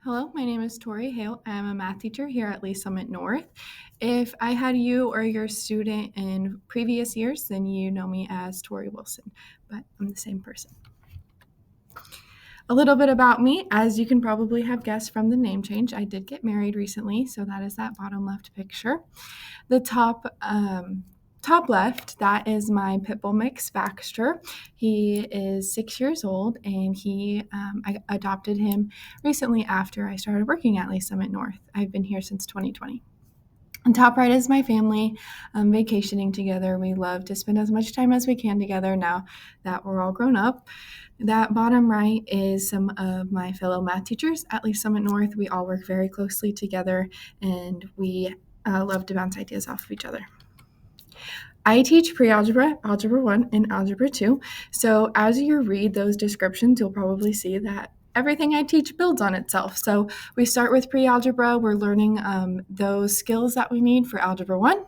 Hello, my name is Tori Hale. I'm a math teacher here at Lee Summit North. If I had you or your student in previous years, then you know me as Tori Wilson, but I'm the same person. A little bit about me, as you can probably have guessed from the name change, I did get married recently, so that is that bottom left picture. The top left, that is my pit bull mix, Baxter. He is 6 years old, and I adopted him recently after I started working at Lee Summit North. I've been here since 2020. On top right is my family vacationing together. We love to spend as much time as we can together now that we're all grown up. That bottom right is some of my fellow math teachers at Lee Summit North. We all work very closely together, and we love to bounce ideas off of each other. I teach pre-algebra, algebra 1, and algebra 2. So as you read those descriptions, you'll probably see that everything I teach builds on itself. So we start with pre-algebra. We're learning those skills that we need for algebra 1.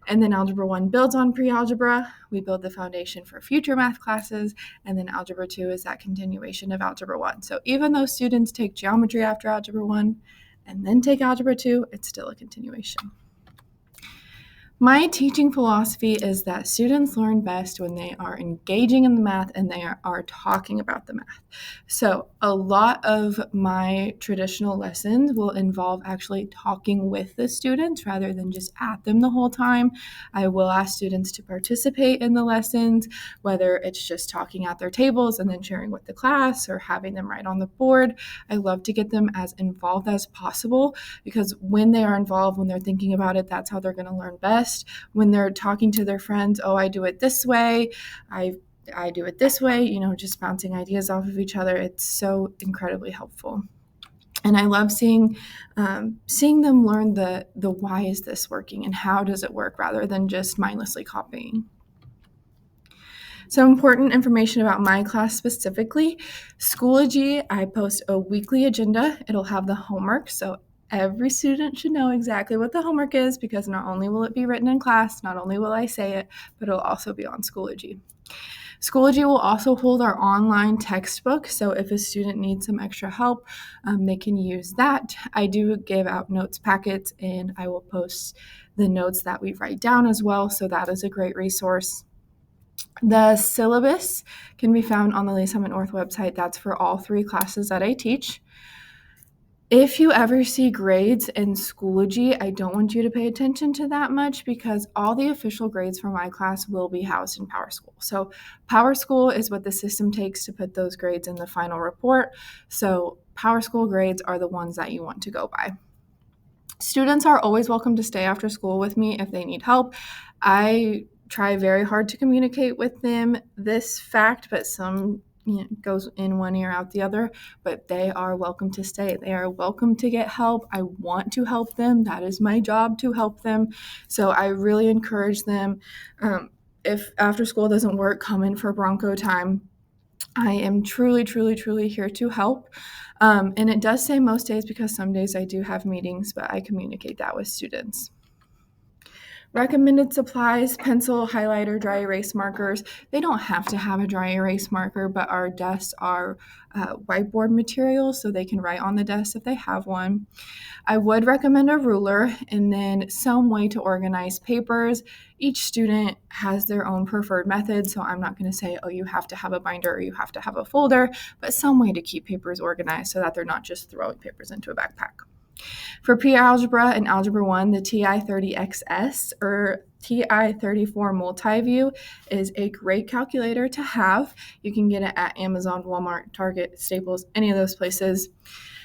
And then algebra 1 builds on pre-algebra. We build the foundation for future math classes. And then algebra 2 is that continuation of algebra 1. So even though students take geometry after algebra 1 and then take algebra 2, it's still a continuation. My teaching philosophy is that students learn best when they are engaging in the math and they are talking about the math. So a lot of my traditional lessons will involve actually talking with the students rather than just at them the whole time. I will ask students to participate in the lessons, whether it's just talking at their tables and then sharing with the class or having them write on the board. I love to get them as involved as possible because when they are involved, when they're thinking about it, that's how they're going to learn best. When they're talking to their friends, oh, I do it this way, I do it this way, just bouncing ideas off of each other. It's so incredibly helpful. And I love seeing them learn the why is this working and how does it work rather than just mindlessly copying. So important information about my class specifically. Schoology, I post a weekly agenda. It'll have the homework. So every student should know exactly what the homework is because not only will it be written in class, not only will I say it, but it'll also be on Schoology. Schoology will also hold our online textbook, so if a student needs some extra help, they can use that. I do give out notes packets, and I will post the notes that we write down as well, so that is a great resource. The syllabus can be found on the Lee Summit North website. That's for all 3 classes that I teach. If you ever see grades in Schoology, I don't want you to pay attention to that much because all the official grades for my class will be housed in PowerSchool. So PowerSchool is what the system takes to put those grades in the final report. So PowerSchool grades are the ones that you want to go by. Students are always welcome to stay after school with me if they need help. I try very hard to communicate with them this fact, but some goes in one ear out the other, but they are welcome to stay. They are welcome to get help. I want to help them. That is my job to help them. So I really encourage them. If after school doesn't work, come in for Bronco time. I am truly, truly, truly here to help. And it does say most days because some days I do have meetings, but I communicate that with students. Recommended supplies, pencil, highlighter, dry erase markers. They don't have to have a dry erase marker, but our desks are whiteboard material, so they can write on the desk if they have one. I would recommend a ruler and then some way to organize papers. Each student has their own preferred method, so I'm not going to say, oh, you have to have a binder or you have to have a folder, but some way to keep papers organized so that they're not just throwing papers into a backpack. For pre-algebra and algebra 1, the TI-30XS or TI-34 Multiview is a great calculator to have. You can get it at Amazon, Walmart, Target, Staples, any of those places.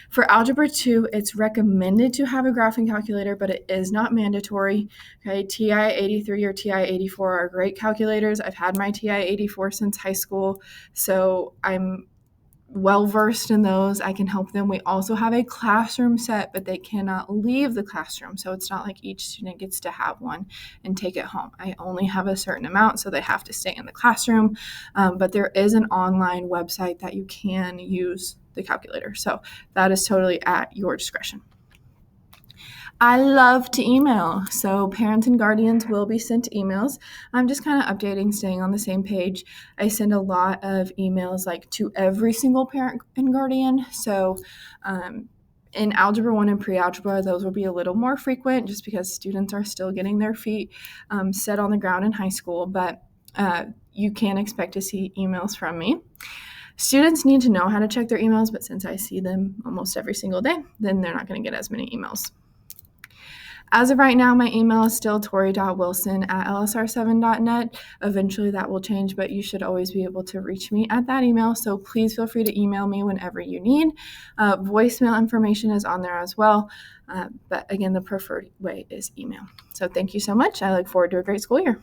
For algebra 2, it's recommended to have a graphing calculator, but it is not mandatory. Okay, TI-83 or TI-84 are great calculators. I've had my TI-84 since high school, so I'm well versed in those. I can help them. We also have a classroom set, but they cannot leave the classroom. So it's not like each student gets to have one and take it home. I only have a certain amount, so they have to stay in the classroom. But there is an online website that you can use the calculator. So that is totally at your discretion. I love to email, so parents and guardians will be sent emails. I'm just kind of updating, staying on the same page. I send a lot of emails to every single parent and guardian, so In Algebra 1 and pre-algebra, those will be a little more frequent just because students are still getting their feet set on the ground in high school, but you can expect to see emails from me. Students need to know how to check their emails, but since I see them almost every single day, then they're not going to get as many emails. As of right now, my email is still tori.wilson@lsr7.net. Eventually that will change, but you should always be able to reach me at that email. So please feel free to email me whenever you need. Voicemail information is on there as well. But again, the preferred way is email. So thank you so much. I look forward to a great school year.